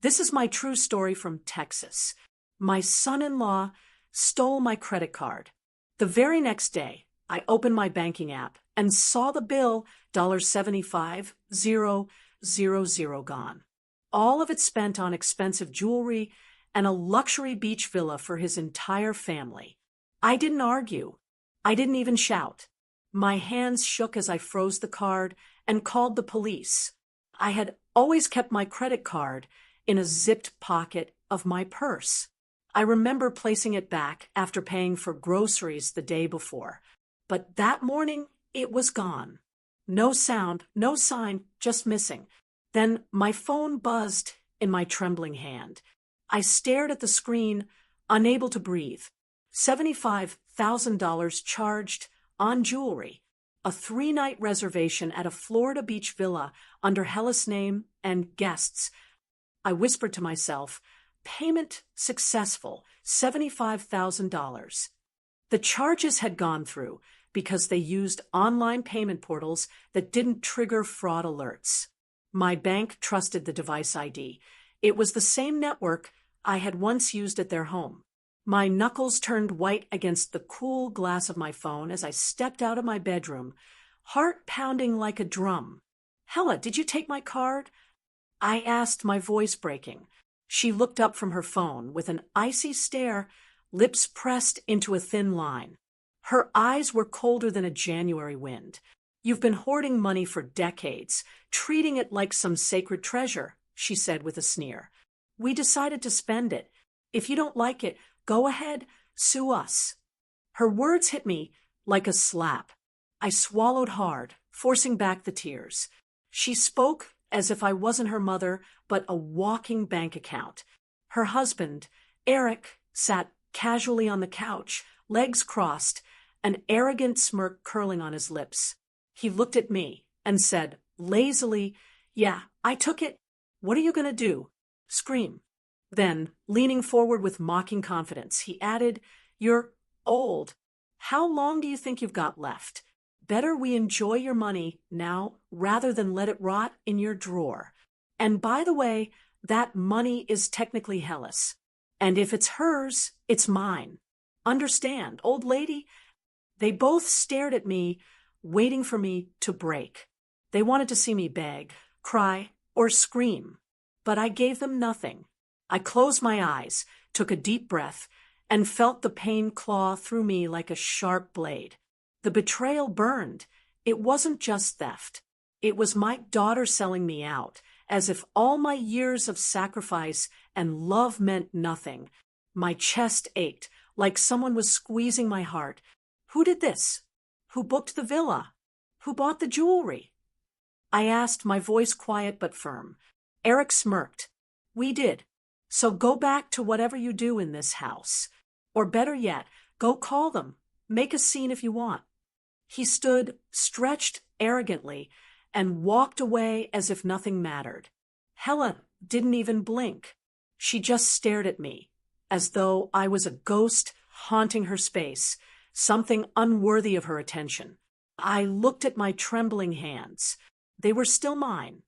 This is my true story from Texas. My son-in-law stole my credit card. The very next day, I opened my banking app and saw the bill $75,000 gone. All of it spent on expensive jewelry and a luxury beach villa for his entire family. I didn't argue. I didn't even shout. My hands shook as I froze the card and called the police. I had always kept my credit card in a zipped pocket of my purse. I remember placing it back after paying for groceries the day before. But that morning, it was gone. No sound, no sign, just missing. Then my phone buzzed in my trembling hand. I stared at the screen, unable to breathe. $75,000 charged on jewelry. A 3-night reservation at a Florida beach villa under Hella's name and guests. I whispered to myself, payment successful, $75,000. The charges had gone through because they used online payment portals that didn't trigger fraud alerts. My bank trusted the device ID. It was the same network I had once used at their home. My knuckles turned white against the cool glass of my phone as I stepped out of my bedroom, heart pounding like a drum. "Hella, did you take my card?" I asked, my voice breaking. She looked up from her phone with an icy stare, lips pressed into a thin line. Her eyes were colder than a January wind. "You've been hoarding money for decades, treating it like some sacred treasure," she said with a sneer. "We decided to spend it. If you don't like it, go ahead, sue us." Her words hit me like a slap. I swallowed hard, forcing back the tears. She spoke as if I wasn't her mother, but a walking bank account. Her husband, Eric, sat casually on the couch, legs crossed, an arrogant smirk curling on his lips. He looked at me and said, lazily, "Yeah, I took it. What are you going to do? Scream?" Then, leaning forward with mocking confidence, he added, "You're old. How long do you think you've got left? Better we enjoy your money now rather than let it rot in your drawer. And by the way, that money is technically Hella's. And if it's hers, it's mine. Understand, old lady?" They both stared at me, waiting for me to break. They wanted to see me beg, cry, or scream. But I gave them nothing. I closed my eyes, took a deep breath, and felt the pain claw through me like a sharp blade. The betrayal burned. It wasn't just theft. It was my daughter selling me out, as if all my years of sacrifice and love meant nothing. My chest ached, like someone was squeezing my heart. Who did this? Who booked the villa? Who bought the jewelry? I asked, my voice quiet but firm. Eric smirked. "We did. So go back to whatever you do in this house. Or better yet, go call them. Make a scene if you want." He stood, stretched arrogantly, and walked away as if nothing mattered. Hella didn't even blink. She just stared at me, as though I was a ghost haunting her space, something unworthy of her attention. I looked at my trembling hands. They were still mine.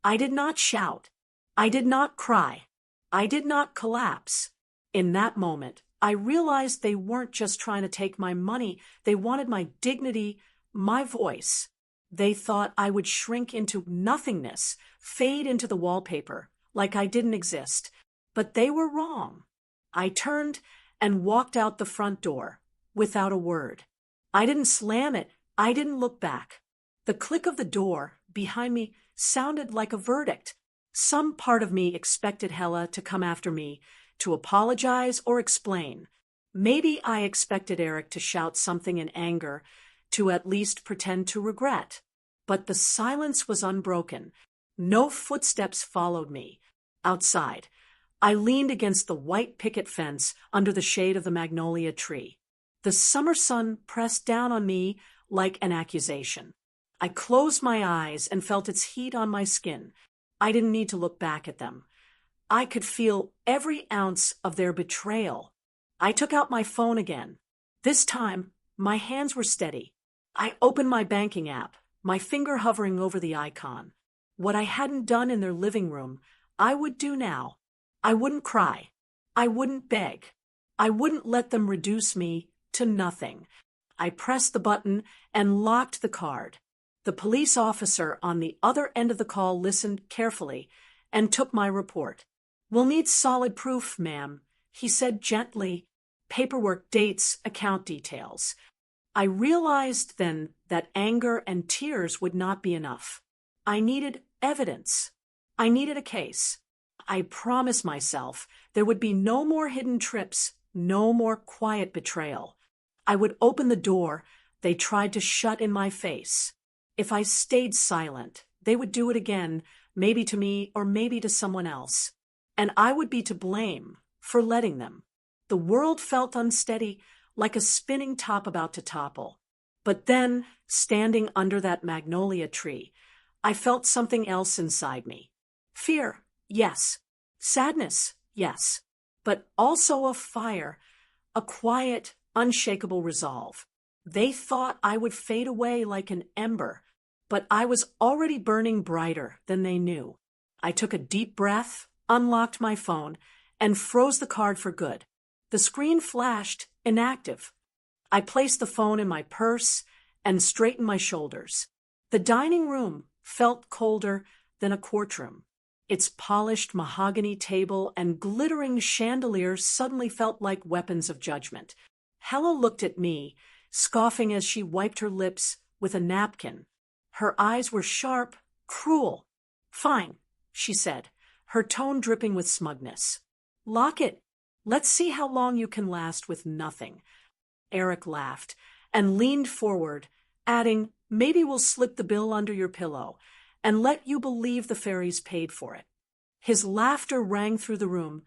I did not shout. I did not cry. I did not collapse. In that moment, I realized they weren't just trying to take my money. They wanted my dignity, my voice. They thought I would shrink into nothingness, fade into the wallpaper, like I didn't exist. But they were wrong. I turned and walked out the front door, without a word. I didn't slam it. I didn't look back. The click of the door behind me sounded like a verdict. Some part of me expected Hella to come after me, to apologize or explain. Maybe I expected Eric to shout something in anger, to at least pretend to regret. But the silence was unbroken. No footsteps followed me. Outside, I leaned against the white picket fence under the shade of the magnolia tree. The summer sun pressed down on me like an accusation. I closed my eyes and felt its heat on my skin. I didn't need to look back at them. I could feel every ounce of their betrayal. I took out my phone again. This time, my hands were steady. I opened my banking app, my finger hovering over the icon. What I hadn't done in their living room, I would do now. I wouldn't cry. I wouldn't beg. I wouldn't let them reduce me to nothing. I pressed the button and locked the card. The police officer on the other end of the call listened carefully and took my report. "We'll need solid proof, ma'am," he said gently. "Paperwork, dates, account details." I realized then that anger and tears would not be enough. I needed evidence. I needed a case. I promised myself there would be no more hidden trips, no more quiet betrayal. I would open the door they tried to shut in my face. If I stayed silent, they would do it again, maybe to me or maybe to someone else. And I would be to blame for letting them. The world felt unsteady, like a spinning top about to topple. But then, standing under that magnolia tree, I felt something else inside me. Fear, yes. Sadness, yes. But also a fire, a quiet, unshakable resolve. They thought I would fade away like an ember, but I was already burning brighter than they knew. I took a deep breath, unlocked my phone, and froze the card for good. The screen flashed, inactive. I placed the phone in my purse and straightened my shoulders. The dining room felt colder than a courtroom. Its polished mahogany table and glittering chandelier suddenly felt like weapons of judgment. Hella looked at me, scoffing as she wiped her lips with a napkin. Her eyes were sharp, cruel. "Fine," she said, her tone dripping with smugness. "Lock it. Let's see how long you can last with nothing." Eric laughed and leaned forward, adding, "Maybe we'll slip the bill under your pillow and let you believe the fairies paid for it." His laughter rang through the room,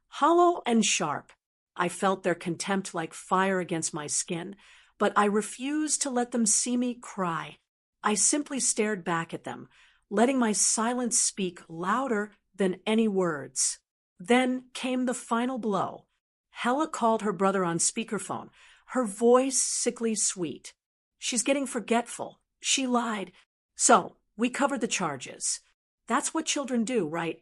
hollow and sharp. I felt their contempt like fire against my skin, but I refused to let them see me cry. I simply stared back at them, letting my silence speak louder than any words. Then came the final blow. Hella called her brother on speakerphone, her voice sickly sweet. "She's getting forgetful. She lied. So, we covered the charges. That's what children do, right?"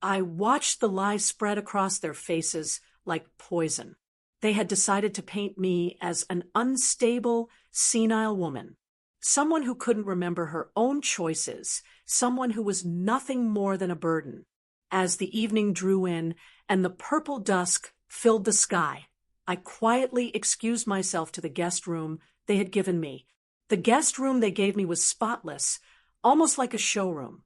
I watched the lies spread across their faces like poison. They had decided to paint me as an unstable, senile woman. Someone who couldn't remember her own choices, someone who was nothing more than a burden. As the evening drew in and the purple dusk filled the sky, I quietly excused myself to the guest room they had given me. The guest room they gave me was spotless, almost like a showroom.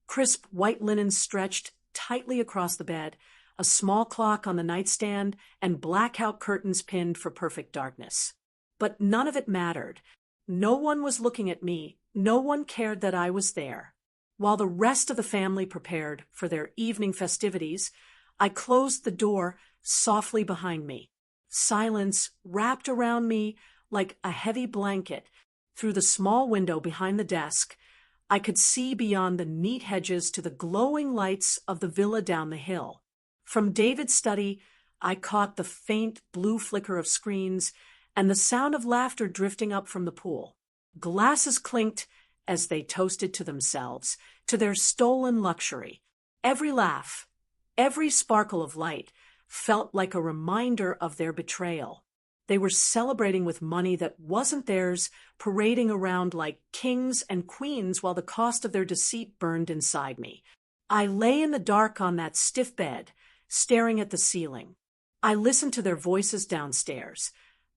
Crisp white linen stretched tightly across the bed, a small clock on the nightstand, and blackout curtains pinned for perfect darkness. But none of it mattered. No one was looking at me. No one cared that I was there. While the rest of the family prepared for their evening festivities, I closed the door softly behind me. Silence wrapped around me like a heavy blanket. Through the small window behind the desk, I could see beyond the neat hedges to the glowing lights of the villa down the hill. From David's study, I caught the faint blue flicker of screens and the sound of laughter drifting up from the pool. Glasses clinked as they toasted to themselves, to their stolen luxury. Every laugh, every sparkle of light felt like a reminder of their betrayal. They were celebrating with money that wasn't theirs, parading around like kings and queens while the cost of their deceit burned inside me. I lay in the dark on that stiff bed, staring at the ceiling. I listened to their voices downstairs,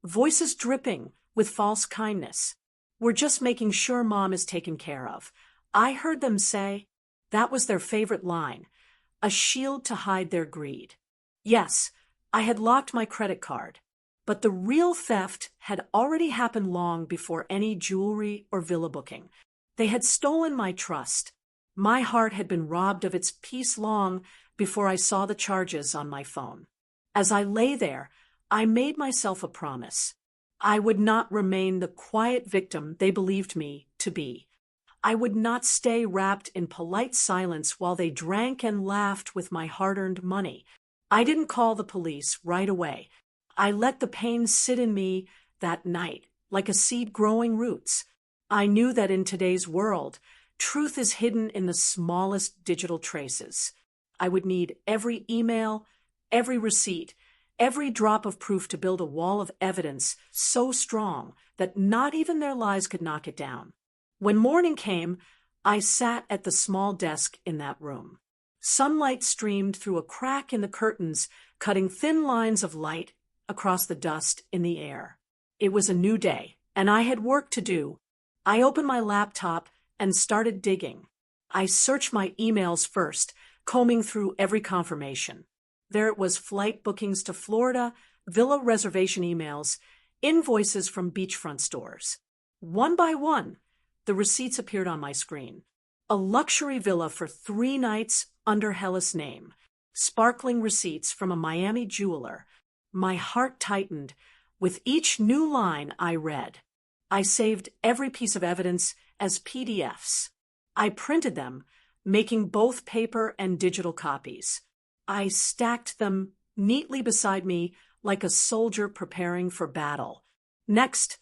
voices dripping with false kindness. "We're just making sure Mom is taken care of." I heard them say. That was their favorite line, a shield to hide their greed. Yes, I had locked my credit card. But the real theft had already happened long before any jewelry or villa booking. They had stolen my trust. My heart had been robbed of its peace long before I saw the charges on my phone. As I lay there, I made myself a promise. I would not remain the quiet victim they believed me to be. I would not stay wrapped in polite silence while they drank and laughed with my hard-earned money. I didn't call the police right away. I let the pain sit in me that night, like a seed growing roots. I knew that in today's world, truth is hidden in the smallest digital traces. I would need every email, every receipt, every drop of proof to build a wall of evidence so strong that not even their lies could knock it down. When morning came, I sat at the small desk in that room. Sunlight streamed through a crack in the curtains, cutting thin lines of light across the dust in the air. It was a new day, and I had work to do. I opened my laptop and started digging. I searched my emails first, combing through every confirmation. There it was: flight bookings to Florida, villa reservation emails, invoices from beachfront stores. One by one, the receipts appeared on my screen. A luxury villa for 3 nights under Hella's name. Sparkling receipts from a Miami jeweler. My heart tightened with each new line I read. I saved every piece of evidence as PDFs. I printed them, making both paper and digital copies. I stacked them neatly beside me like a soldier preparing for battle. Next,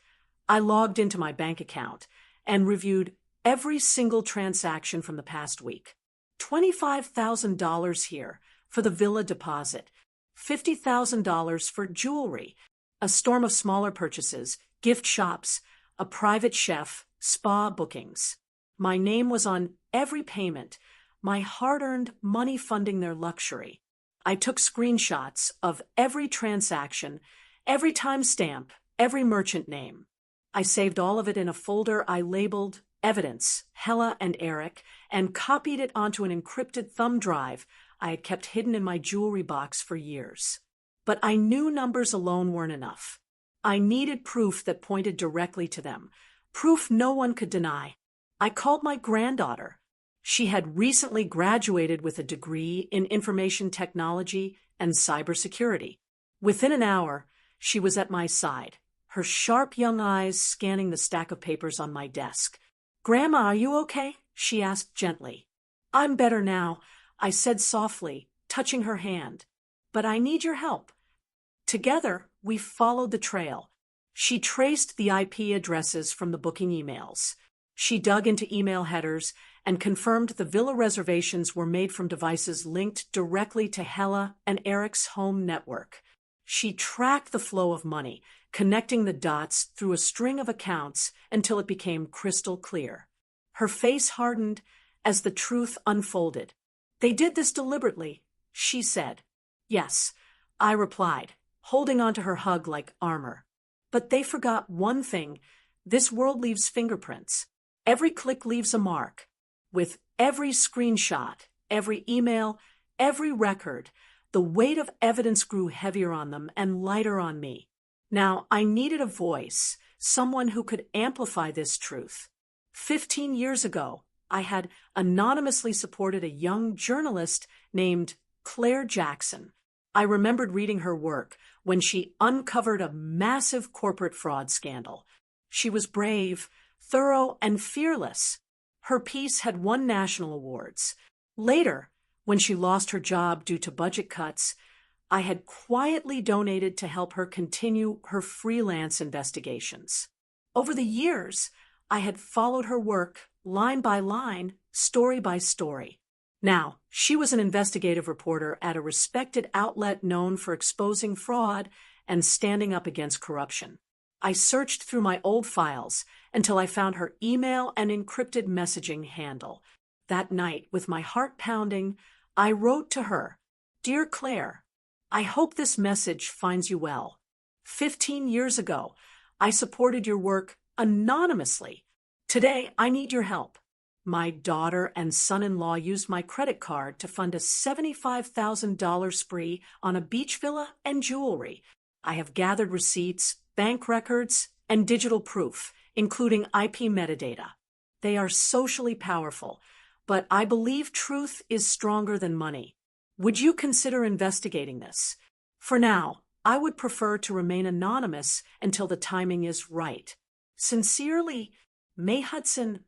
I logged into my bank account and reviewed every single transaction from the past week. $25,000 here for the villa deposit, $50,000 for jewelry, a storm of smaller purchases, gift shops, a private chef, spa bookings. My name was on every payment, my hard-earned money funding their luxury. I took screenshots of every transaction, every timestamp, every merchant name. I saved all of it in a folder I labeled Evidence, Hella and Eric, and copied it onto an encrypted thumb drive I had kept hidden in my jewelry box for years. But I knew numbers alone weren't enough. I needed proof that pointed directly to them, proof no one could deny. I called my granddaughter. She had recently graduated with a degree in information technology and cybersecurity. Within an hour, she was at my side, her sharp young eyes scanning the stack of papers on my desk. "Grandma, are you okay?" she asked gently. "I'm better now," I said softly, touching her hand. "But I need your help." Together, we followed the trail. She traced the IP addresses from the booking emails. She dug into email headers and confirmed the villa reservations were made from devices linked directly to Hella and Eric's home network. She tracked the flow of money, connecting the dots through a string of accounts until it became crystal clear. Her face hardened as the truth unfolded. "They did this deliberately," she said. "Yes," I replied, holding onto her hug like armor. "But they forgot one thing. This world leaves fingerprints. Every click leaves a mark. With every screenshot, every email, every record, the weight of evidence grew heavier on them and lighter on me. Now, I needed a voice, someone who could amplify this truth. 15 years ago, I had anonymously supported a young journalist named Claire Jackson. I remembered reading her work when she uncovered a massive corporate fraud scandal. She was brave, thorough, and fearless. Her piece had won national awards. Later, when she lost her job due to budget cuts, I had quietly donated to help her continue her freelance investigations. Over the years, I had followed her work line by line, story by story. Now, she was an investigative reporter at a respected outlet known for exposing fraud and standing up against corruption. I searched through my old files until I found her email and encrypted messaging handle. That night, with my heart pounding, I wrote to her, "Dear Claire, I hope this message finds you well. 15 years ago, I supported your work anonymously. Today, I need your help. My daughter and son-in-law used my credit card to fund a $75,000 spree on a beach villa and jewelry. I have gathered receipts, bank records, and digital proof, including IP metadata. They are socially powerful, but I believe truth is stronger than money. Would you consider investigating this? For now, I would prefer to remain anonymous until the timing is right. Sincerely, May Hudson."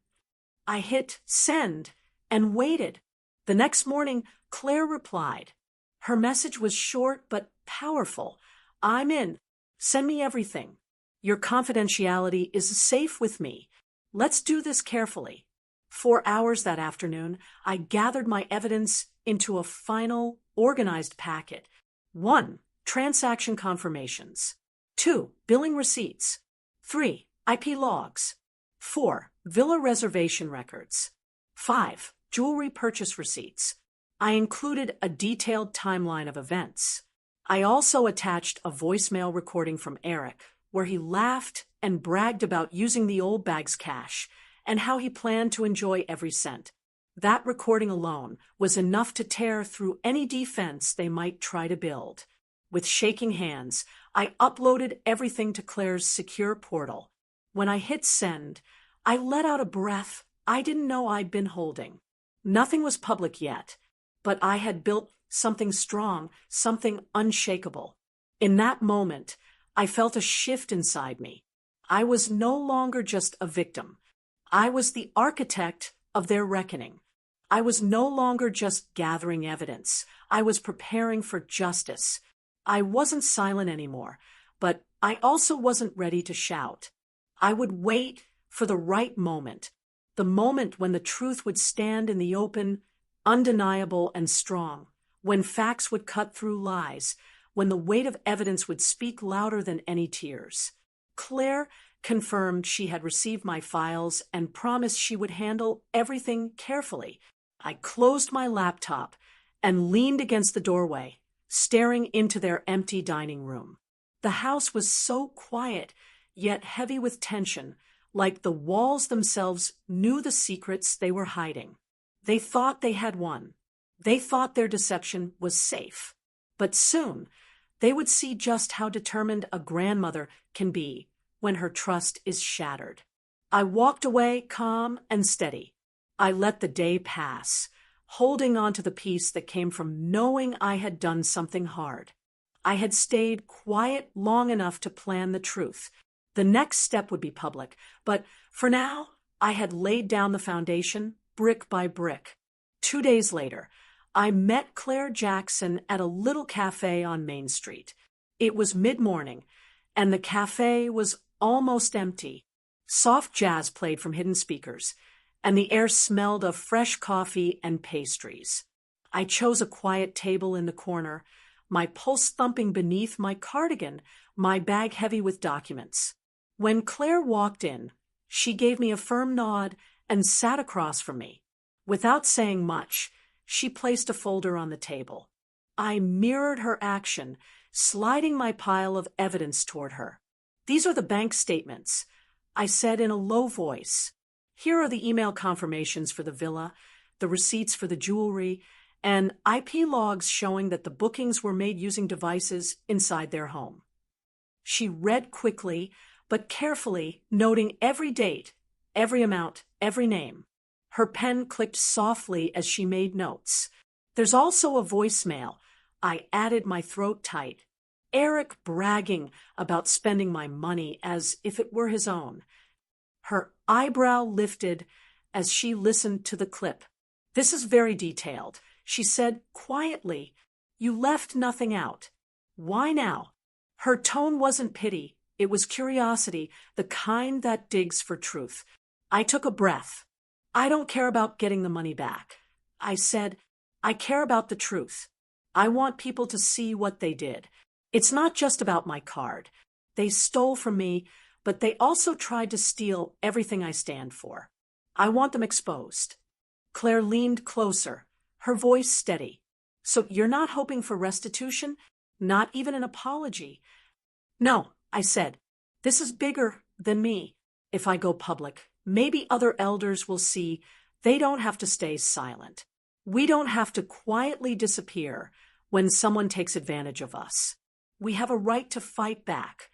I hit send and waited. The next morning, Claire replied. Her message was short but powerful. "I'm in. Send me everything. Your confidentiality is safe with me. Let's do this carefully." 4 hours that afternoon, I gathered my evidence into a final, organized packet. 1. Transaction confirmations. 2. Billing receipts. 3. IP logs. 4. Villa reservation records. 5. Jewelry purchase receipts. I included a detailed timeline of events. I also attached a voicemail recording from Eric, where he laughed and bragged about using the old bag's cash and how he planned to enjoy every cent. That recording alone was enough to tear through any defense they might try to build. With shaking hands, I uploaded everything to Claire's secure portal. When I hit send, I let out a breath I didn't know I'd been holding. Nothing was public yet, but I had built something strong, something unshakable. In that moment, I felt a shift inside me. I was no longer just a victim. I was the architect of their reckoning. I was no longer just gathering evidence. I was preparing for justice. I wasn't silent anymore, but I also wasn't ready to shout. I would wait for the right moment, the moment when the truth would stand in the open, undeniable and strong, when facts would cut through lies, when the weight of evidence would speak louder than any tears. Claire confirmed she had received my files and promised she would handle everything carefully. I closed my laptop and leaned against the doorway, staring into their empty dining room. The house was so quiet, yet heavy with tension, like the walls themselves knew the secrets they were hiding. They thought they had won. They thought their deception was safe. But soon, they would see just how determined a grandmother can be when her trust is shattered. I walked away calm and steady. I let the day pass, holding on to the peace that came from knowing I had done something hard. I had stayed quiet long enough to plan the truth. The next step would be public, but for now, I had laid down the foundation brick by brick. 2 days later, I met Claire Jackson at a little cafe on Main Street. It was mid-morning, and the cafe was almost empty. Soft jazz played from hidden speakers, and the air smelled of fresh coffee and pastries. I chose a quiet table in the corner, my pulse thumping beneath my cardigan, my bag heavy with documents. When Claire walked in, she gave me a firm nod and sat across from me. Without saying much, she placed a folder on the table. I mirrored her action, sliding my pile of evidence toward her. "These are the bank statements," I said in a low voice. "Here are the email confirmations for the villa, the receipts for the jewelry, and IP logs showing that the bookings were made using devices inside their home." She read quickly, but carefully, noting every date, every amount, every name. Her pen clicked softly as she made notes. "There's also a voicemail." I added, my throat tight. Eric bragging about spending my money as if it were his own. Her eyebrow lifted as she listened to the clip. "This is very detailed," she said quietly. "You left nothing out. Why now?" Her tone wasn't pity. It was curiosity, the kind that digs for truth. I took a breath. "I don't care about getting the money back," I said. "I care about the truth. I want people to see what they did. It's not just about my card. They stole from me, but they also tried to steal everything I stand for. I want them exposed." Claire leaned closer, her voice steady. "So you're not hoping for restitution? Not even an apology?" "No," I said. "This is bigger than me. If I go public, maybe other elders will see they don't have to stay silent. We don't have to quietly disappear when someone takes advantage of us. We have a right to fight back."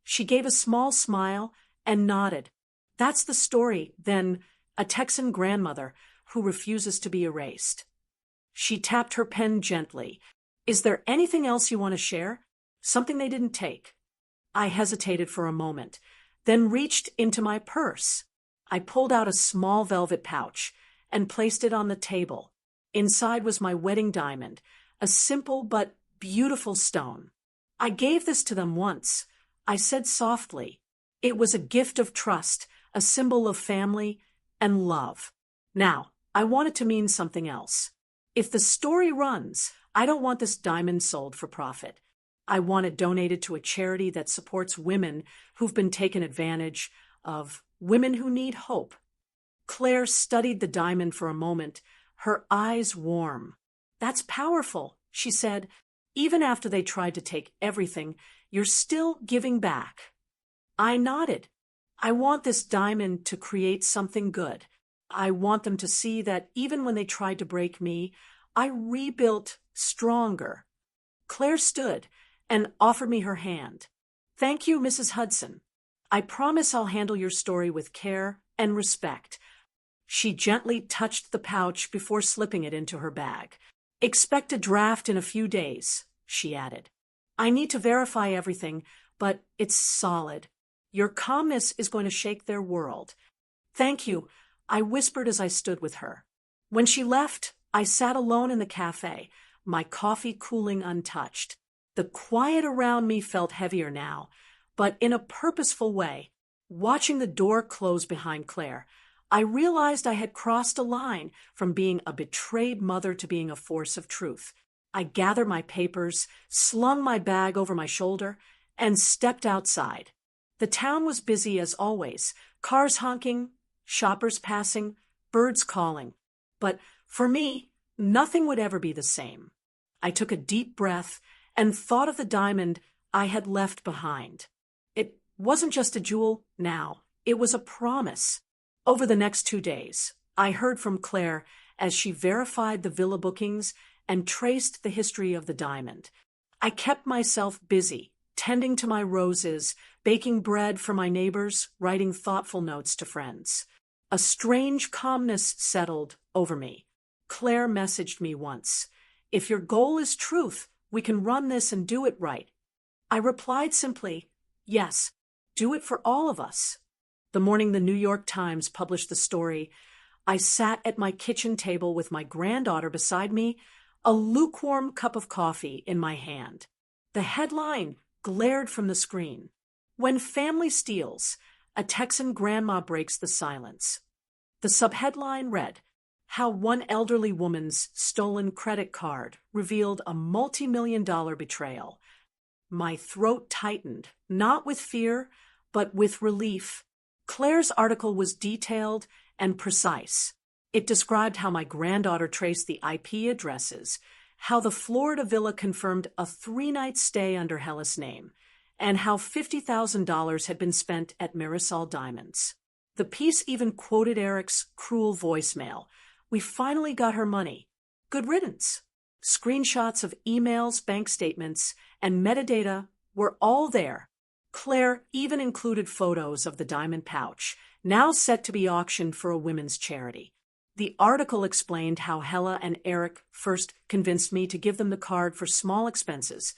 She gave a small smile and nodded. "That's the story, then, a Texan grandmother who refuses to be erased." She tapped her pen gently. "Is there anything else you want to share? Something they didn't take?" I hesitated for a moment, then reached into my purse. I pulled out a small velvet pouch and placed it on the table. Inside was my wedding diamond, a simple but beautiful stone. "I gave this to them once," I said softly. "It was a gift of trust, a symbol of family and love." Now, I want it to mean something else. If the story runs, I don't want this diamond sold for profit. I want it donated to a charity that supports women who've been taken advantage of, women who need hope. Claire studied the diamond for a moment, her eyes warm. That's powerful, she said. Even after they tried to take everything, you're still giving back. I nodded. I want this diamond to create something good. I want them to see that even when they tried to break me, I rebuilt stronger. Claire stood and offered me her hand. Thank you, Mrs. Hudson. I promise I'll handle your story with care and respect. She gently touched the pouch before slipping it into her bag. Expect a draft in a few days, she added. I need to verify everything, but it's solid. Your calmness is going to shake their world. Thank you, I whispered as I stood with her. When she left, I sat alone in the cafe, my coffee cooling untouched. The quiet around me felt heavier now, but in a purposeful way. Watching the door close behind Claire, I realized I had crossed a line from being a betrayed mother to being a force of truth. I gathered my papers, slung my bag over my shoulder, and stepped outside. The town was busy as always, cars honking, shoppers passing, birds calling. But for me, nothing would ever be the same. I took a deep breath and thought of the diamond I had left behind. It wasn't just a jewel now, it was a promise. Over the next 2 days, I heard from Claire as she verified the villa bookings and traced the history of the diamond. I kept myself busy, tending to my roses, baking bread for my neighbors, writing thoughtful notes to friends. A strange calmness settled over me. Claire messaged me once, "If your goal is truth, we can run this and do it right." I replied simply, "Yes, do it for all of us." The morning the New York Times published the story, I sat at my kitchen table with my granddaughter beside me, a lukewarm cup of coffee in my hand. The headline glared from the screen. When Family Steals, a Texan grandma breaks the silence. The subheadline read, How One Elderly Woman's Stolen Credit Card Revealed a Multi-million-dollar Betrayal. My throat tightened, not with fear, but with relief. Claire's article was detailed and precise. It described how my granddaughter traced the IP addresses, how the Florida villa confirmed a 3-night stay under Hella's name, and how $50,000 had been spent at Marisol Diamonds. The piece even quoted Eric's cruel voicemail. "We finally got her money. Good riddance." Screenshots of emails, bank statements, and metadata were all there. Claire even included photos of the diamond pouch, now set to be auctioned for a women's charity. The article explained how Hella and Eric first convinced me to give them the card for small expenses,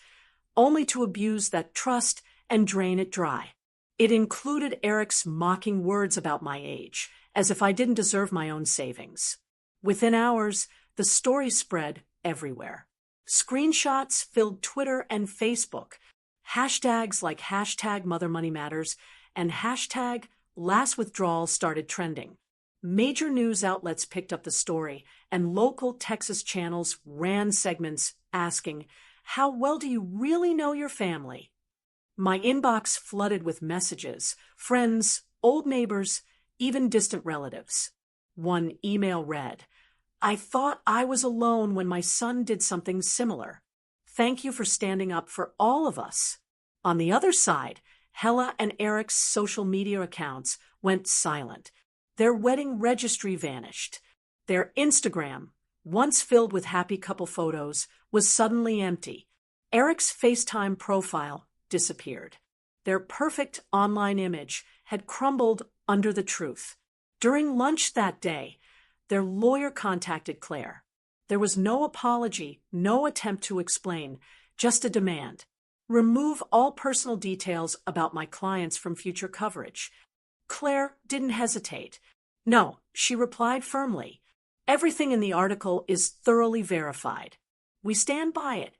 only to abuse that trust and drain it dry. It included Eric's mocking words about my age, as if I didn't deserve my own savings. Within hours, the story spread everywhere. Screenshots filled Twitter and Facebook. Hashtags like #MotherMoneyMatters and #LastWithdrawal started trending. Major news outlets picked up the story, and local Texas channels ran segments asking, "How well do you really know your family?" My inbox flooded with messages, friends, old neighbors, even distant relatives. One email read, "I thought I was alone when my son did something similar. Thank you for standing up for all of us." On the other side, Hella and Eric's social media accounts went silent. Their wedding registry vanished. Their Instagram, once filled with happy couple photos, was suddenly empty. Eric's FaceTime profile disappeared. Their perfect online image had crumbled under the truth. During lunch that day, their lawyer contacted Claire. There was no apology, no attempt to explain, just a demand. Remove all personal details about my clients from future coverage. Claire didn't hesitate. No, she replied firmly. Everything in the article is thoroughly verified. We stand by it.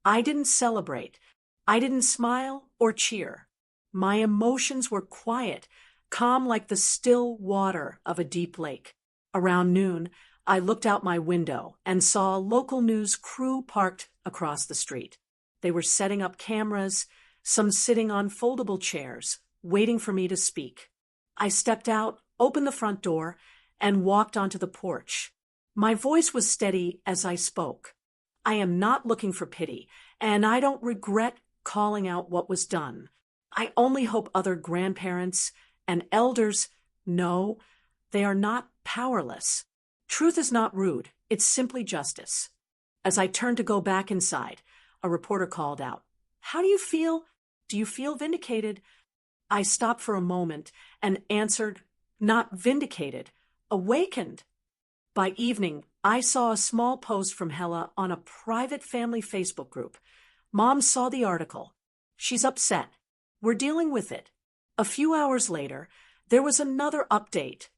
I didn't celebrate. I didn't smile or cheer. My emotions were quiet, calm like the still water of a deep lake. Around noon, I looked out my window and saw a local news crew parked across the street. They were setting up cameras, some sitting on foldable chairs, waiting for me to speak. I stepped out, opened the front door, and walked onto the porch. My voice was steady as I spoke. I am not looking for pity, and I don't regret calling out what was done. I only hope other grandparents and elders know they are not powerless. Truth is not rude, it's simply justice. As I turned to go back inside, a reporter called out, "How do you feel? Do you feel vindicated?" I stopped for a moment and answered, "Not vindicated, awakened." By evening, I saw a small post from Hella on a private family Facebook group. Mom saw the article. She's upset. We're dealing with it. A few hours later, there was another update.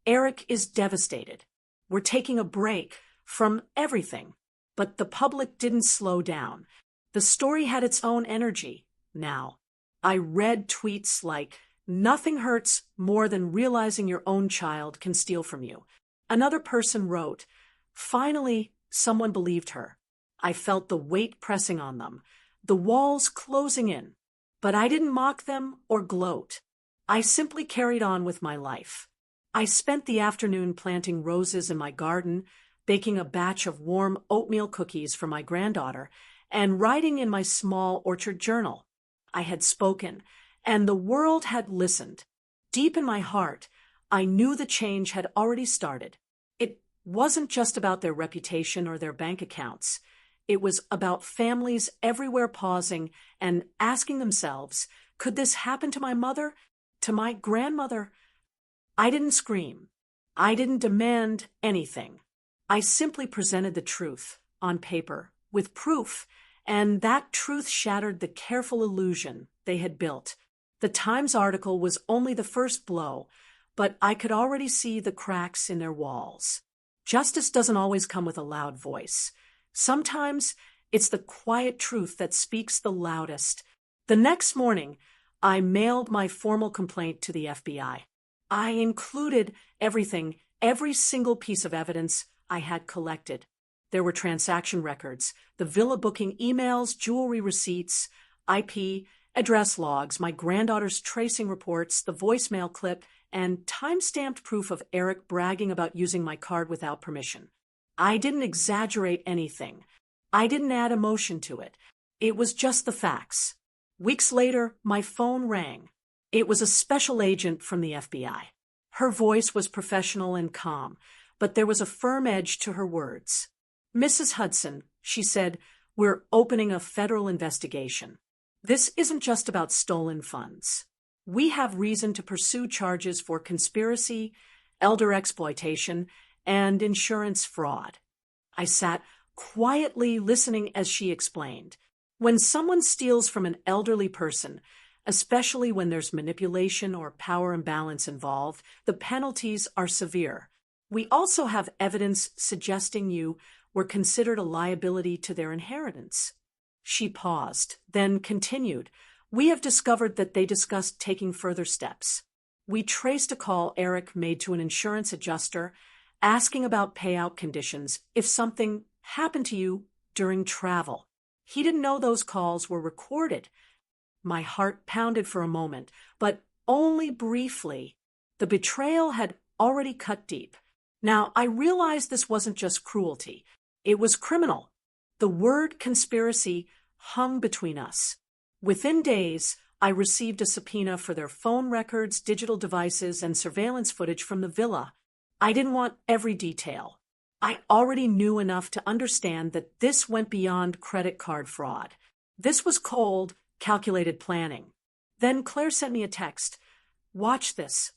Eric is devastated. We're taking a break from everything. But the public didn't slow down. The story had its own energy. Now, I read tweets like, "Nothing hurts more than realizing your own child can steal from you." Another person wrote, "Finally, someone believed her." I felt the weight pressing on them, the walls closing in. But I didn't mock them or gloat. I simply carried on with my life. I spent the afternoon planting roses in my garden, baking a batch of warm oatmeal cookies for my granddaughter, and writing in my small orchard journal. I had spoken, and the world had listened. Deep in my heart, I knew the change had already started. It wasn't just about their reputation or their bank accounts. It was about families everywhere pausing and asking themselves, could this happen to my mother, to my grandmother? I didn't scream. I didn't demand anything. I simply presented the truth on paper with proof, and that truth shattered the careful illusion they had built. The Times article was only the first blow, but I could already see the cracks in their walls. Justice doesn't always come with a loud voice. Sometimes it's the quiet truth that speaks the loudest. The next morning, I mailed my formal complaint to the FBI. I included everything, every single piece of evidence I had collected. There were transaction records, the villa booking emails, jewelry receipts, IP, address logs, my granddaughter's tracing reports, the voicemail clip, and time-stamped proof of Eric bragging about using my card without permission. I didn't exaggerate anything. I didn't add emotion to it. It was just the facts. Weeks later, my phone rang. It was a special agent from the FBI. Her voice was professional and calm, but there was a firm edge to her words. "Mrs. Hudson," she said, "we're opening a federal investigation. This isn't just about stolen funds. We have reason to pursue charges for conspiracy, elder exploitation, and insurance fraud." I sat quietly listening as she explained. When someone steals from an elderly person, especially when there's manipulation or power imbalance involved, the penalties are severe. We also have evidence suggesting you were considered a liability to their inheritance. She paused, then continued. We have discovered that they discussed taking further steps. We traced a call Eric made to an insurance adjuster asking about payout conditions if something happened to you during travel. He didn't know those calls were recorded. My heart pounded for a moment, but only briefly. The betrayal had already cut deep. Now, I realized this wasn't just cruelty. It was criminal. The word conspiracy hung between us. Within days, I received a subpoena for their phone records, digital devices, and surveillance footage from the villa. I didn't want every detail. I already knew enough to understand that this went beyond credit card fraud. This was cold, calculated planning. Then Claire sent me a text. "Watch this."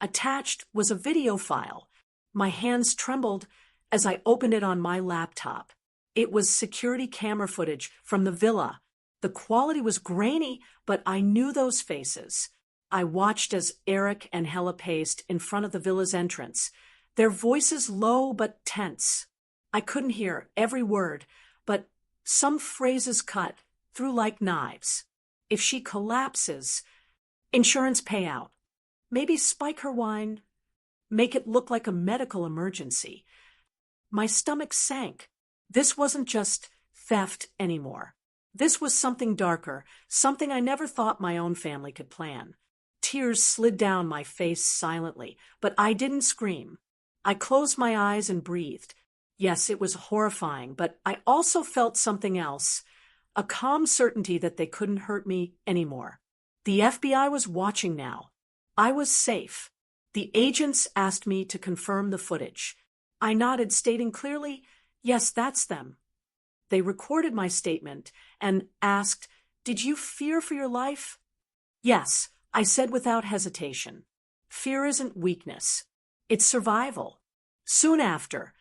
Attached was a video file. My hands trembled as I opened it on my laptop. It was security camera footage from the villa. The quality was grainy, but I knew those faces. I watched as Eric and Hella paced in front of the villa's entrance, their voices low but tense. I couldn't hear every word, but some phrases cut through like knives. If she collapses, insurance payout. Maybe spike her wine. make it look like a medical emergency. My stomach sank. This wasn't just theft anymore. This was something darker, something I never thought my own family could plan. Tears slid down my face silently, but I didn't scream. I closed my eyes and breathed. Yes, it was horrifying, but I also felt something else, a calm certainty that they couldn't hurt me anymore. The FBI was watching now. I was safe. The agents asked me to confirm the footage. I nodded, stating clearly, "Yes, that's them." They recorded my statement and asked, "Did you fear for your life?" "Yes," I said without hesitation. "Fear isn't weakness. It's survival." Soon after,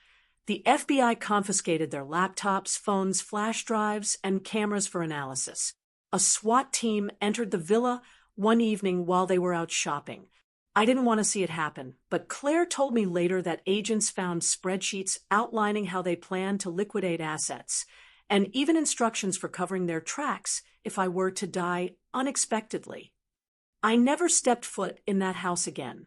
the FBI confiscated their laptops, phones, flash drives, and cameras for analysis. A SWAT team entered the villa one evening while they were out shopping. I didn't want to see it happen, but Claire told me later that agents found spreadsheets outlining how they planned to liquidate assets, and even instructions for covering their tracks if I were to die unexpectedly. I never stepped foot in that house again.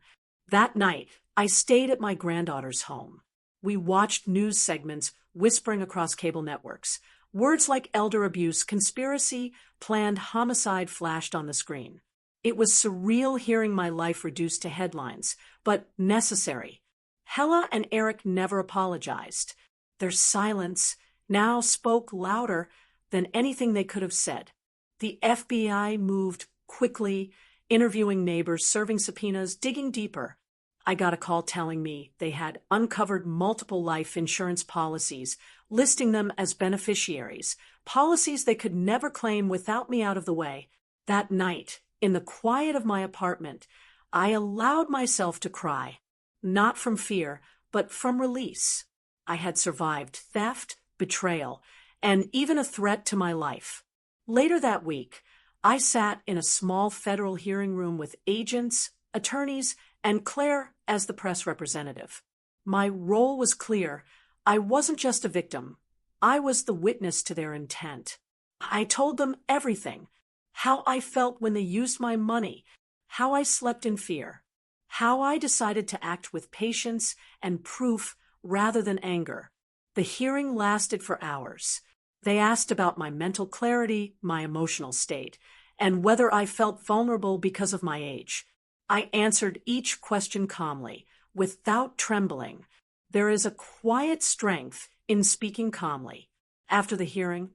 That night, I stayed at my granddaughter's home. We watched news segments whispering across cable networks. Words like elder abuse, conspiracy, planned homicide flashed on the screen. It was surreal hearing my life reduced to headlines, but necessary. Hella and Eric never apologized. Their silence now spoke louder than anything they could have said. The FBI moved quickly, interviewing neighbors, serving subpoenas, digging deeper. I got a call telling me they had uncovered multiple life insurance policies, listing them as beneficiaries, policies they could never claim without me out of the way. That night, in the quiet of my apartment, I allowed myself to cry, not from fear, but from release. I had survived theft, betrayal, and even a threat to my life. Later that week, I sat in a small federal hearing room with agents, attorneys, and Claire as the press representative. My role was clear. I wasn't just a victim. I was the witness to their intent. I told them everything. How I felt when they used my money, how I slept in fear, how I decided to act with patience and proof rather than anger. The hearing lasted for hours. They asked about my mental clarity, my emotional state, and whether I felt vulnerable because of my age. I answered each question calmly, without trembling. There is a quiet strength in speaking calmly. After the hearing,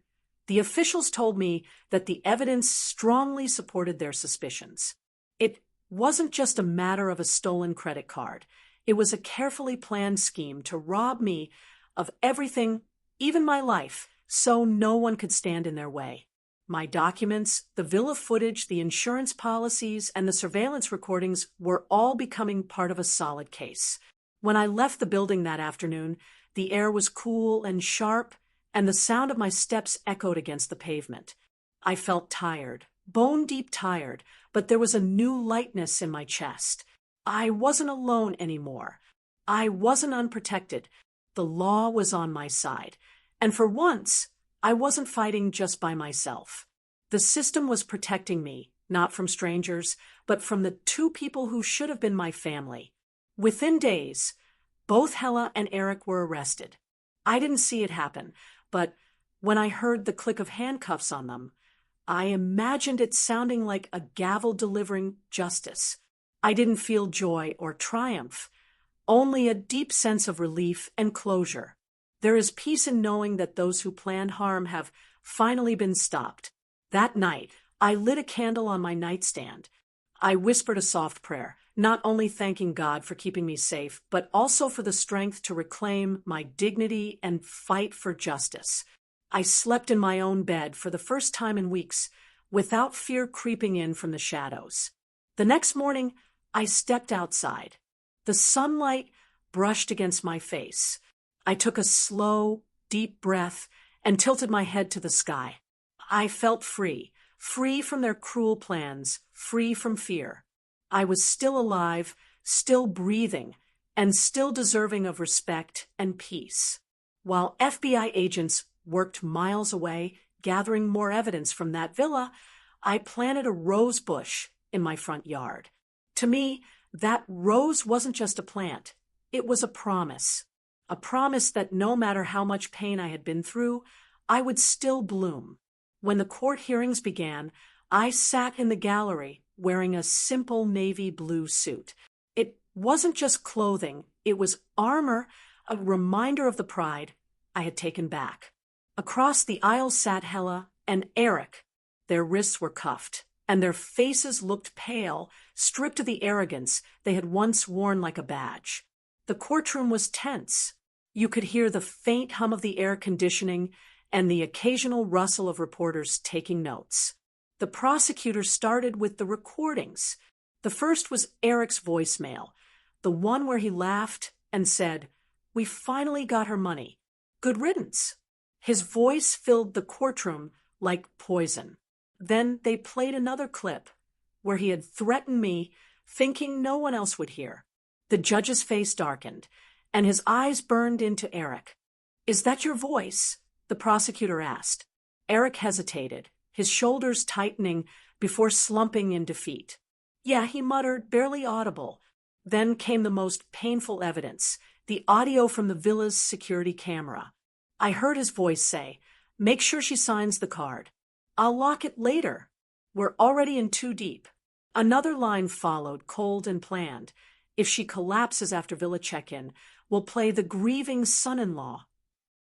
the officials told me that the evidence strongly supported their suspicions. It wasn't just a matter of a stolen credit card. It was a carefully planned scheme to rob me of everything, even my life, so no one could stand in their way. My documents, the villa footage, the insurance policies, and the surveillance recordings were all becoming part of a solid case. When I left the building that afternoon, the air was cool and sharp, and the sound of my steps echoed against the pavement. I felt tired, bone-deep tired, but there was a new lightness in my chest. I wasn't alone anymore. I wasn't unprotected. The law was on my side. And for once, I wasn't fighting just by myself. The system was protecting me, not from strangers, but from the two people who should have been my family. Within days, both Hella and Eric were arrested. I didn't see it happen, but when I heard the click of handcuffs on them, I imagined it sounding like a gavel delivering justice. I didn't feel joy or triumph, only a deep sense of relief and closure. There is peace in knowing that those who planned harm have finally been stopped. That night, I lit a candle on my nightstand. I whispered a soft prayer, not only thanking God for keeping me safe, but also for the strength to reclaim my dignity and fight for justice. I slept in my own bed for the first time in weeks, without fear creeping in from the shadows. The next morning, I stepped outside. The sunlight brushed against my face. I took a slow, deep breath and tilted my head to the sky. I felt free, free from their cruel plans, free from fear. I was still alive, still breathing, and still deserving of respect and peace. While FBI agents worked miles away, gathering more evidence from that villa, I planted a rose bush in my front yard. To me, That rose wasn't just a plant. It was a promise. A promise that no matter how much pain I had been through, I would still bloom. When the court hearings began, I sat in the gallery wearing a simple navy blue suit. It wasn't just clothing, it was armor, a reminder of the pride I had taken back. Across the aisle sat Hella and Eric. Their wrists were cuffed, and their faces looked pale, stripped of the arrogance they had once worn like a badge. The courtroom was tense. You could hear the faint hum of the air conditioning and the occasional rustle of reporters taking notes. The prosecutor started with the recordings. The first was Eric's voicemail, the one where he laughed and said, "We finally got her money. Good riddance." His voice filled the courtroom like poison. Then they played another clip where he had threatened me, thinking no one else would hear. The judge's face darkened, and his eyes burned into Eric. "Is that your voice?" the prosecutor asked. Eric hesitated, his shoulders tightening before slumping in defeat. "Yeah," he muttered, barely audible. Then came the most painful evidence, the audio from the villa's security camera. I heard his voice say, "Make sure she signs the card. I'll lock it later. We're already in too deep." Another line followed, cold and planned. "If she collapses after villa check-in, we'll play the grieving son-in-law."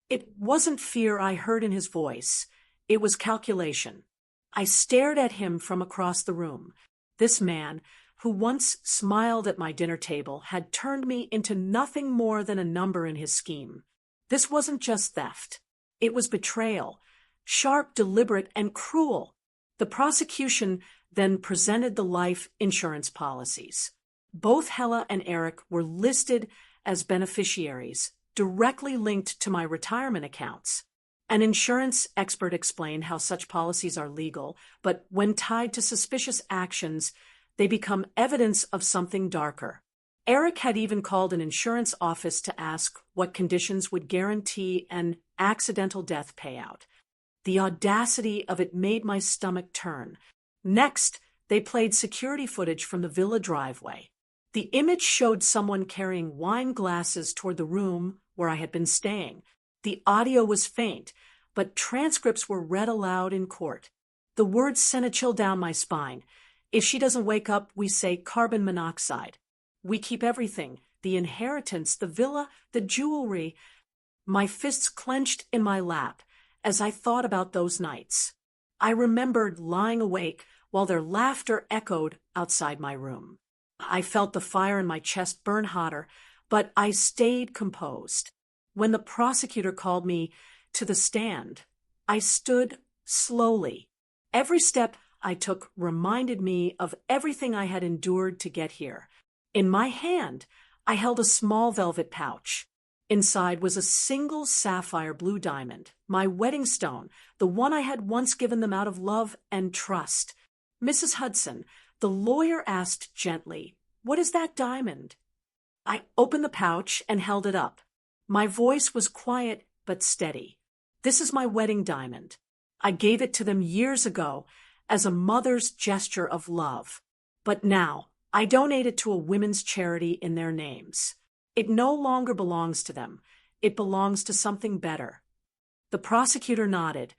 It wasn't fear I heard in his voice. It was calculation. I stared at him from across the room. This man, who once smiled at my dinner table, had turned me into nothing more than a number in his scheme. This wasn't just theft. It was betrayal, sharp, deliberate, and cruel. The prosecution then presented the life insurance policies. Both Hella and Eric were listed as beneficiaries, directly linked to my retirement accounts. An insurance expert explained how such policies are legal, but when tied to suspicious actions, they become evidence of something darker. Eric had even called an insurance office to ask what conditions would guarantee an accidental death payout. The audacity of it made my stomach turn. Next, they played security footage from the villa driveway. The image showed someone carrying wine glasses toward the room where I had been staying. The audio was faint, but transcripts were read aloud in court. The words sent a chill down my spine. "If she doesn't wake up, we say carbon monoxide. We keep everything, the inheritance, the villa, the jewelry." My fists clenched in my lap as I thought about those nights. I remembered lying awake while their laughter echoed outside my room. I felt the fire in my chest burn hotter, but I stayed composed. When the prosecutor called me to the stand, I stood slowly. Every step I took reminded me of everything I had endured to get here. In my hand, I held a small velvet pouch. Inside was a single sapphire blue diamond, my wedding stone, the one I had once given them out of love and trust. "Mrs. Hudson," the lawyer asked gently, "what is that diamond?" I opened the pouch and held it up. My voice was quiet but steady. "This is my wedding diamond. I gave it to them years ago as a mother's gesture of love. But now, I donate it to a women's charity in their names. It no longer belongs to them. It belongs to something better." The prosecutor nodded,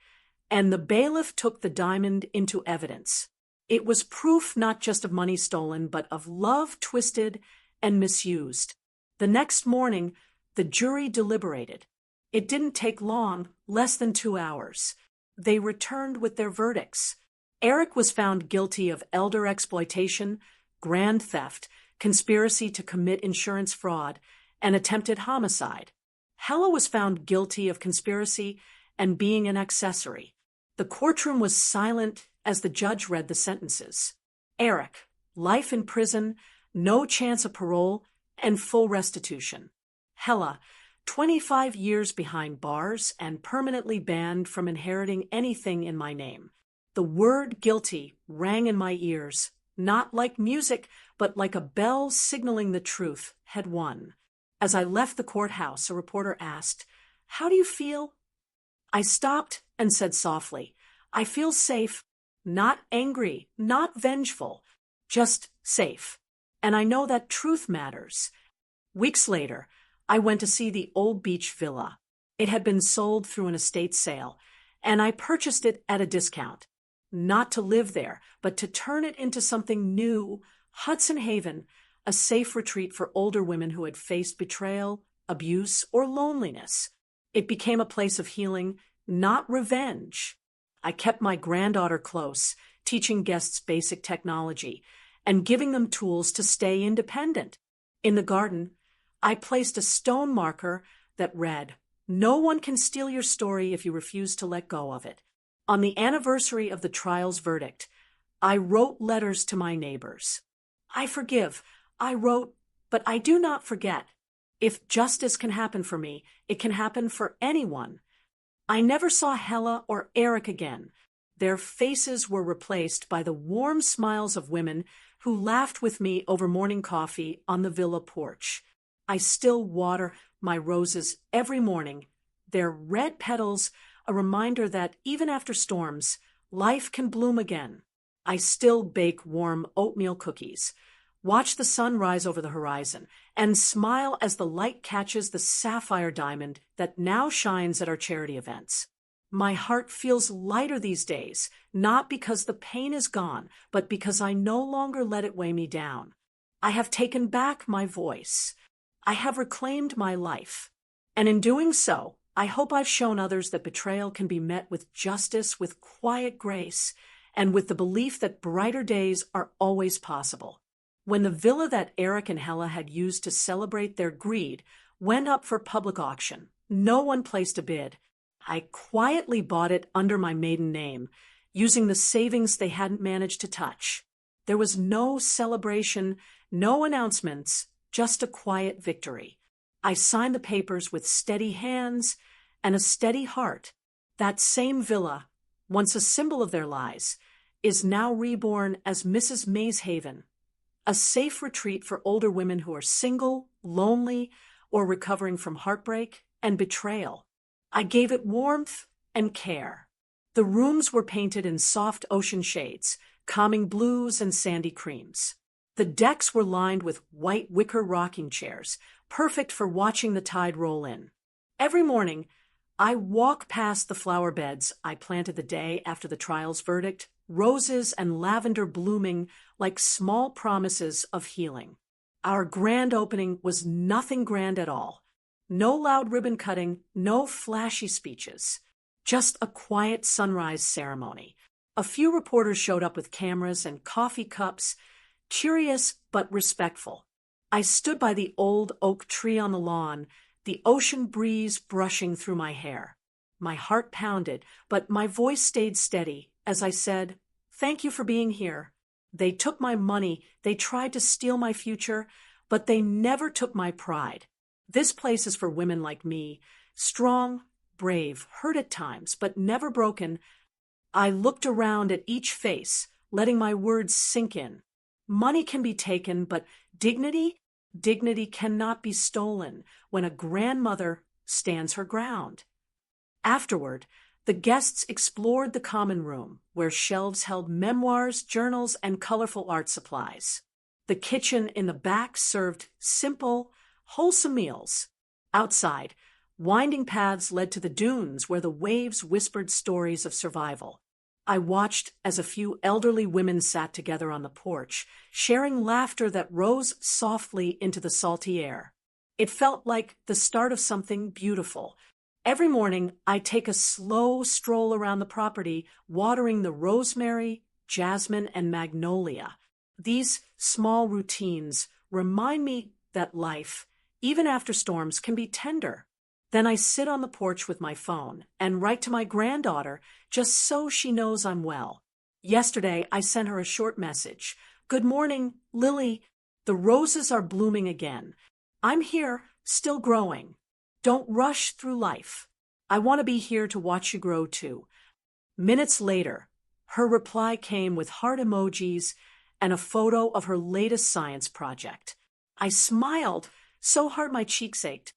and the bailiff took the diamond into evidence. It was proof not just of money stolen, but of love twisted and misused. The next morning, the jury deliberated. It didn't take long, less than 2 hours. They returned with their verdicts. Eric was found guilty of elder exploitation, grand theft, conspiracy to commit insurance fraud, and attempted homicide. Hella was found guilty of conspiracy and being an accessory. The courtroom was silent as the judge read the sentences. Eric, life in prison, no chance of parole, and full restitution. Hella, 25 years behind bars and permanently banned from inheriting anything in my name. The word guilty rang in my ears, not like music, but like a bell signaling the truth had won. As I left the courthouse, a reporter asked, "How do you feel?" I stopped and said softly, "I feel safe, not angry, not vengeful, just safe." And I know that truth matters. Weeks later, I went to see the old beach villa. It had been sold through an estate sale, and I purchased it at a discount. Not to live there, but to turn it into something new. Hudson Haven, a safe retreat for older women who had faced betrayal, abuse, or loneliness. It became a place of healing, not revenge. I kept my granddaughter close, teaching guests basic technology and giving them tools to stay independent. In the garden, I placed a stone marker that read, "No one can steal your story if you refuse to let go of it." On the anniversary of the trial's verdict, I wrote letters to my neighbors. "I forgive," I wrote, "but I do not forget. If justice can happen for me, it can happen for anyone." I never saw Hella or Eric again. Their faces were replaced by the warm smiles of women who laughed with me over morning coffee on the villa porch. I still water my roses every morning, their red petals a reminder that even after storms, life can bloom again. I still bake warm oatmeal cookies, watch the sun rise over the horizon, and smile as the light catches the sapphire diamond that now shines at our charity events. My heart feels lighter these days, not because the pain is gone, but because I no longer let it weigh me down. I have taken back my voice. I have reclaimed my life. And in doing so, I hope I've shown others that betrayal can be met with justice, with quiet grace, and with the belief that brighter days are always possible. When the villa that Eric and Hella had used to celebrate their greed went up for public auction, no one placed a bid. I quietly bought it under my maiden name, using the savings they hadn't managed to touch. There was no celebration, no announcements, just a quiet victory. I signed the papers with steady hands and a steady heart. That same villa, once a symbol of their lies, is now reborn as Mrs. Mayshaven, a safe retreat for older women who are single, lonely, or recovering from heartbreak and betrayal. I gave it warmth and care. The rooms were painted in soft ocean shades, calming blues and sandy creams. The decks were lined with white wicker rocking chairs, perfect for watching the tide roll in. Every morning, I walk past the flower beds I planted the day after the trial's verdict, roses and lavender blooming like small promises of healing. Our grand opening was nothing grand at all. No loud ribbon cutting, no flashy speeches. Just a quiet sunrise ceremony. A few reporters showed up with cameras and coffee cups, curious but respectful. I stood by the old oak tree on the lawn, the ocean breeze brushing through my hair. My heart pounded, but my voice stayed steady as I said, "Thank you for being here. They took my money, they tried to steal my future, but they never took my pride. This place is for women like me, strong, brave, hurt at times, but never broken." I looked around at each face, letting my words sink in. Money can be taken, but dignity cannot be stolen when a grandmother stands her ground. Afterward, the guests explored the common room, where shelves held memoirs, journals, and colorful art supplies. The kitchen in the back served simple, wholesome meals. Outside, winding paths led to the dunes where the waves whispered stories of survival. I watched as a few elderly women sat together on the porch, sharing laughter that rose softly into the salty air. It felt like the start of something beautiful. Every morning, I take a slow stroll around the property, watering the rosemary, jasmine, and magnolia. These small routines remind me that life, even after storms, can be tender. Then I sit on the porch with my phone and write to my granddaughter just so she knows I'm well. Yesterday, I sent her a short message. "Good morning, Lily. The roses are blooming again. I'm here, still growing. Don't rush through life. I want to be here to watch you grow too." Minutes later, her reply came with heart emojis and a photo of her latest science project. I smiled so hard my cheeks ached.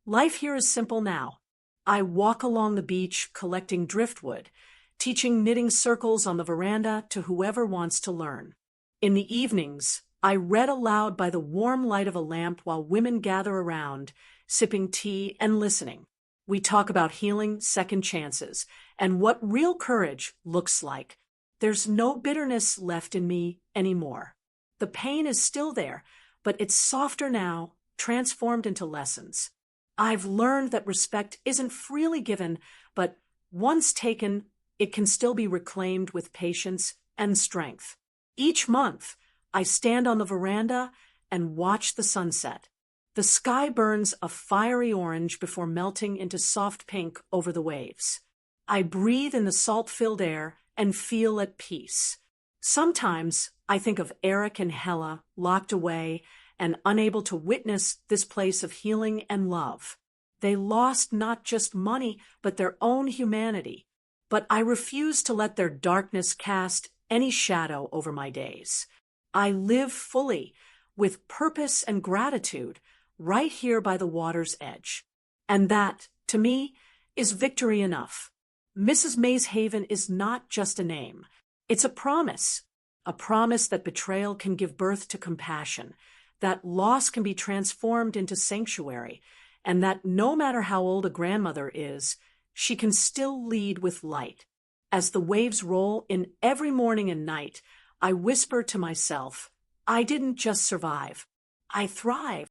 Life here is simple now. I walk along the beach collecting driftwood, teaching knitting circles on the veranda to whoever wants to learn. In the evenings, I read aloud by the warm light of a lamp while women gather around, sipping tea and listening. We talk about healing, second chances, and what real courage looks like. There's no bitterness left in me anymore. The pain is still there, but it's softer now, transformed into lessons. I've learned that respect isn't freely given, but once taken, it can still be reclaimed with patience and strength. Each month, I stand on the veranda and watch the sunset. The sky burns a fiery orange before melting into soft pink over the waves. I breathe in the salt-filled air and feel at peace. Sometimes I think of Eric and Hella locked away and unable to witness this place of healing and love. They lost not just money, but their own humanity. But I refuse to let their darkness cast any shadow over my days. I live fully, with purpose and gratitude, right here by the water's edge. And that, to me, is victory enough. Mrs. May's Haven is not just a name. It's a promise that betrayal can give birth to compassion, that loss can be transformed into sanctuary, and that no matter how old a grandmother is, she can still lead with light. As the waves roll in every morning and night, I whisper to myself, I didn't just survive, I thrived.